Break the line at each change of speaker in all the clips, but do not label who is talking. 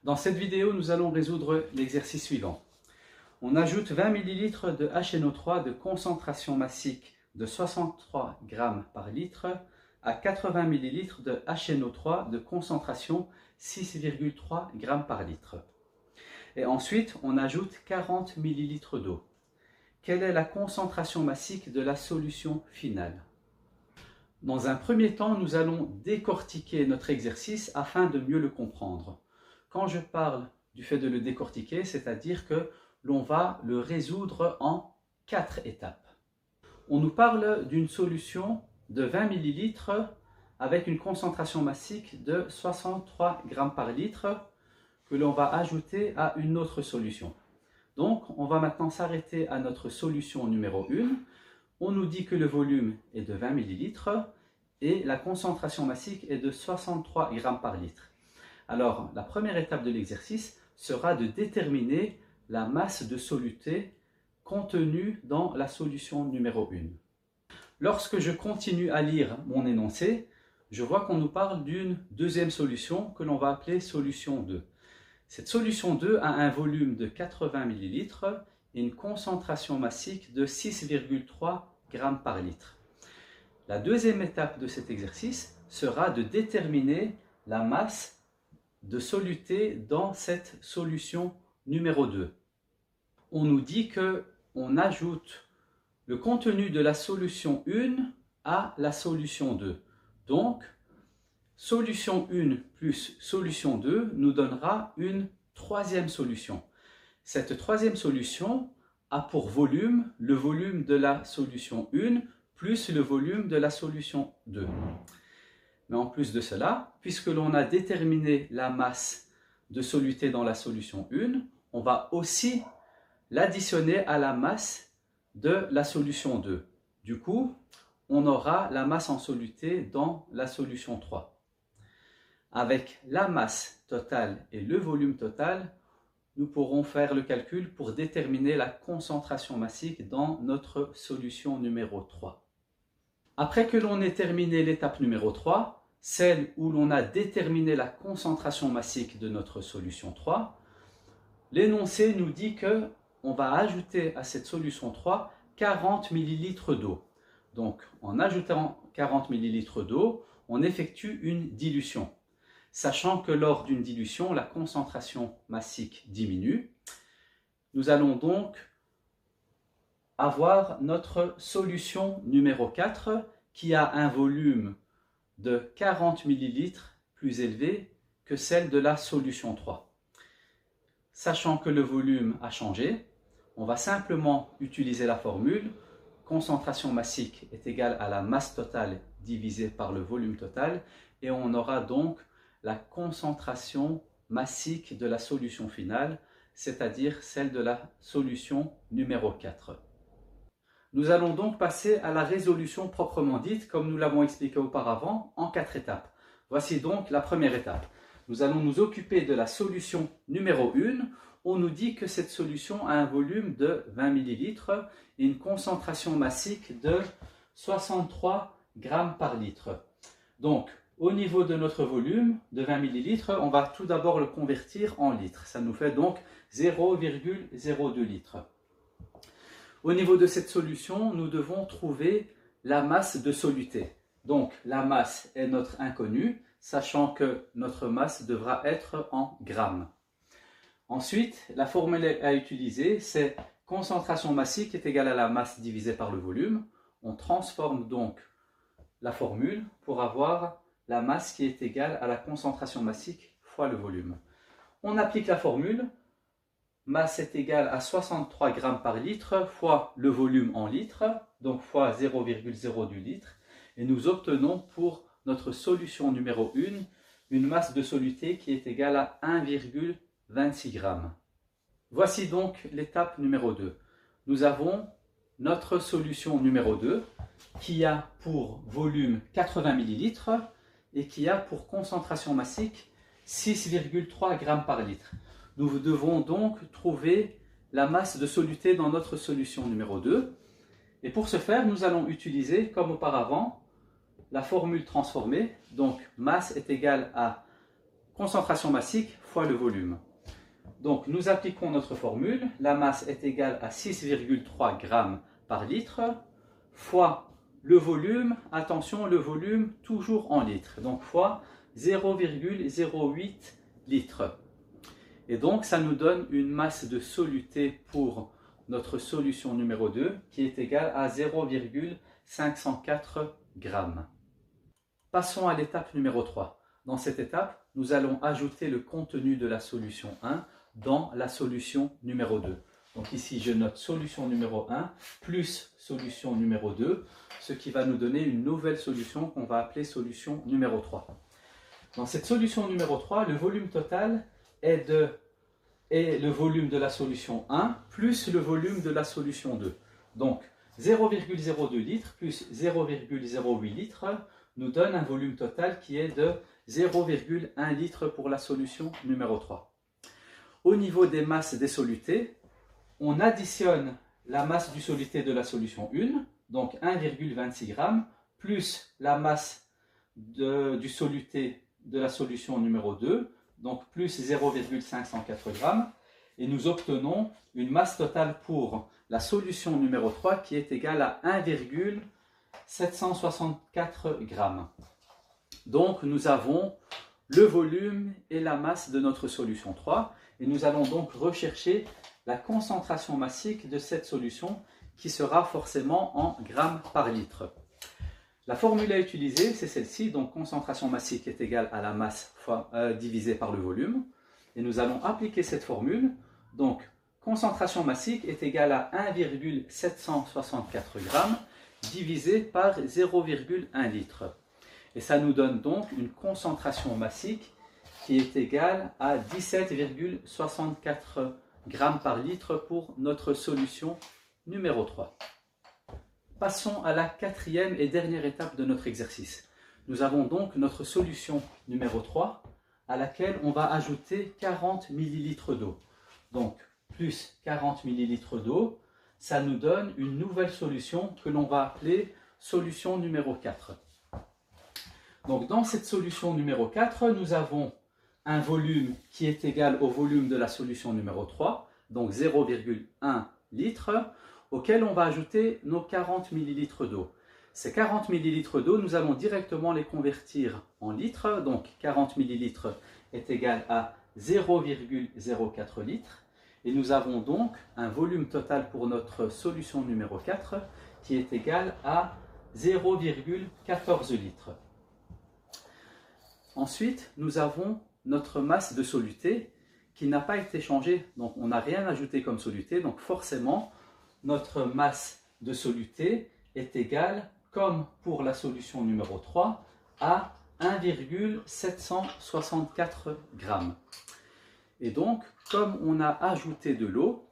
Dans cette vidéo, nous allons résoudre l'exercice suivant. On ajoute 20 ml de HNO3 de concentration massique de 63 g par litre à 80 ml de HNO3 de concentration 6,3 g par litre. Et ensuite, on ajoute 40 ml d'eau. Quelle est la concentration massique de la solution finale? Dans un premier temps, nous allons décortiquer notre exercice afin de mieux le comprendre. Quand je parle du fait de le décortiquer, c'est-à-dire que l'on va le résoudre en 4 étapes. On nous parle d'une solution de 20 ml avec une concentration massique de 63 g par litre que l'on va ajouter à une autre solution. Donc, on va maintenant s'arrêter à notre solution numéro 1. On nous dit que le volume est de 20 ml et la concentration massique est de 63 g par litre. Alors, la première étape de l'exercice sera de déterminer la masse de soluté contenue dans la solution numéro 1. Lorsque je continue à lire mon énoncé, je vois qu'on nous parle d'une deuxième solution que l'on va appeler solution 2. Cette solution 2 a un volume de 80 ml et une concentration massique de 6,3 g par litre. La deuxième étape de cet exercice sera de déterminer la masse de soluté dans cette solution numéro 2. On nous dit qu'on ajoute le contenu de la solution 1 à la solution 2. Donc, solution 1 plus solution 2 nous donnera une troisième solution. Cette troisième solution a pour volume le volume de la solution 1 plus le volume de la solution 2. Mais en plus de cela, puisque l'on a déterminé la masse de soluté dans la solution 1, on va aussi l'additionner à la masse de la solution 2. Du coup, on aura la masse en soluté dans la solution 3. Avec la masse totale et le volume total, nous pourrons faire le calcul pour déterminer la concentration massique dans notre solution numéro 3. Après que l'on ait terminé l'étape numéro 3, celle où l'on a déterminé la concentration massique de notre solution 3, l'énoncé nous dit qu'on va ajouter à cette solution 3 40 ml d'eau. Donc, en ajoutant 40 ml d'eau, on effectue une dilution. Sachant que lors d'une dilution, la concentration massique diminue, nous allons donc avoir notre solution numéro 4 qui a un volume de 40 ml plus élevé que celle de la solution 3. Sachant que le volume a changé, on va simplement utiliser la formule concentration massique est égale à la masse totale divisée par le volume total et on aura donc la concentration massique de la solution finale, c'est-à-dire celle de la solution numéro 4. Nous allons donc passer à la résolution proprement dite, comme nous l'avons expliqué auparavant, en 4 étapes. Voici donc la première étape. Nous allons nous occuper de la solution numéro 1. On nous dit que cette solution a un volume de 20 ml et une concentration massique de 63 g par litre. Donc, au niveau de notre volume de 20 ml, on va tout d'abord le convertir en litres. Ça nous fait donc 0,02 litres. Au niveau de cette solution, nous devons trouver la masse de soluté. Donc, la masse est notre inconnue, sachant que notre masse devra être en grammes. Ensuite, la formule à utiliser, c'est concentration massique est égale à la masse divisée par le volume. On transforme donc la formule pour avoir la masse qui est égale à la concentration massique fois le volume. On applique la formule. Masse est égale à 63 g par litre fois le volume en litres, donc fois 0,02 litres. Et nous obtenons pour notre solution numéro 1 une masse de soluté qui est égale à 1,26 g. Voici donc l'étape numéro 2. Nous avons notre solution numéro 2 qui a pour volume 80 ml et qui a pour concentration massique 6,3 g par litre. Nous devons donc trouver la masse de soluté dans notre solution numéro 2. Et pour ce faire, nous allons utiliser, comme auparavant, la formule transformée. Donc, masse est égale à concentration massique fois le volume. Donc nous appliquons notre formule, la masse est égale à 6,3 grammes par litre, fois le volume, attention le volume toujours en litres, donc fois 0,08 litres. Et donc ça nous donne une masse de soluté pour notre solution numéro 2 qui est égale à 0,504 grammes. Passons à l'étape numéro 3. Dans cette étape, nous allons ajouter le contenu de la solution 1 dans la solution numéro 2. Donc ici, je note solution numéro 1 plus solution numéro 2, ce qui va nous donner une nouvelle solution qu'on va appeler solution numéro 3. Dans cette solution numéro 3, le volume total est le volume de la solution 1 plus le volume de la solution 2. Donc 0,02 litres plus 0,08 litres nous donne un volume total qui est de 0,1 litre pour la solution numéro 3. Au niveau des masses des solutés, on additionne la masse du soluté de la solution 1, donc 1,26 g, plus la masse du soluté de la solution numéro 2, donc plus 0,504 g, et nous obtenons une masse totale pour la solution numéro 3 qui est égale à 1,764 g. Donc nous avons le volume et la masse de notre solution 3, et nous allons donc rechercher la concentration massique de cette solution qui sera forcément en grammes par litre. La formule à utiliser, c'est celle-ci, donc concentration massique est égale à la masse divisée par le volume. Et nous allons appliquer cette formule. Donc, concentration massique est égale à 1,764 g divisé par 0,1 litre. Et ça nous donne donc une concentration massique qui est égale à 17,64 g par litre pour notre solution numéro 3. Passons à la quatrième et dernière étape de notre exercice. Nous avons donc notre solution numéro 3 à laquelle on va ajouter 40 ml d'eau. Donc plus 40 ml d'eau, ça nous donne une nouvelle solution que l'on va appeler solution numéro 4. Donc dans cette solution numéro 4, nous avons un volume qui est égal au volume de la solution numéro 3, donc 0,1 litre, auquel on va ajouter nos 40 ml d'eau. Ces 40 ml d'eau, nous allons directement les convertir en litres, donc 40 ml est égal à 0,04 litres, et nous avons donc un volume total pour notre solution numéro 4 qui est égal à 0,14 litres. Ensuite, nous avons notre masse de soluté qui n'a pas été changée, donc on n'a rien ajouté comme soluté, donc forcément notre masse de soluté est égale, comme pour la solution numéro 3, à 1,764 g. Et donc, comme on a ajouté de l'eau,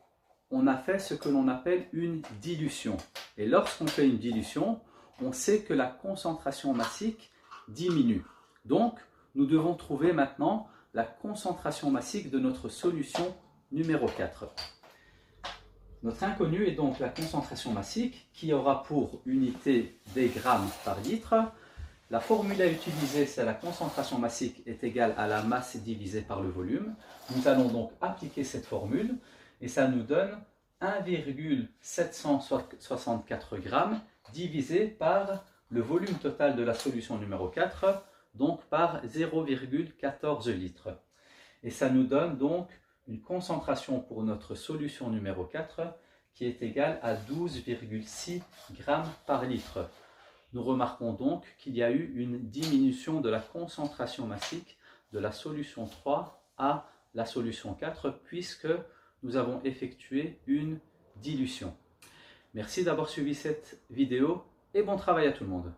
on a fait ce que l'on appelle une dilution. Et lorsqu'on fait une dilution, on sait que la concentration massique diminue. Donc, nous devons trouver maintenant la concentration massique de notre solution numéro 4. Notre inconnu est donc la concentration massique qui aura pour unité des grammes par litre. La formule à utiliser, c'est la concentration massique est égale à la masse divisée par le volume. Nous allons donc appliquer cette formule et ça nous donne 1,764 g divisé par le volume total de la solution numéro 4, donc par 0,14 litres. Et ça nous donne donc une concentration pour notre solution numéro 4 qui est égale à 12,6 g par litre. Nous remarquons donc qu'il y a eu une diminution de la concentration massique de la solution 3 à la solution 4 puisque nous avons effectué une dilution. Merci d'avoir suivi cette vidéo et bon travail à tout le monde.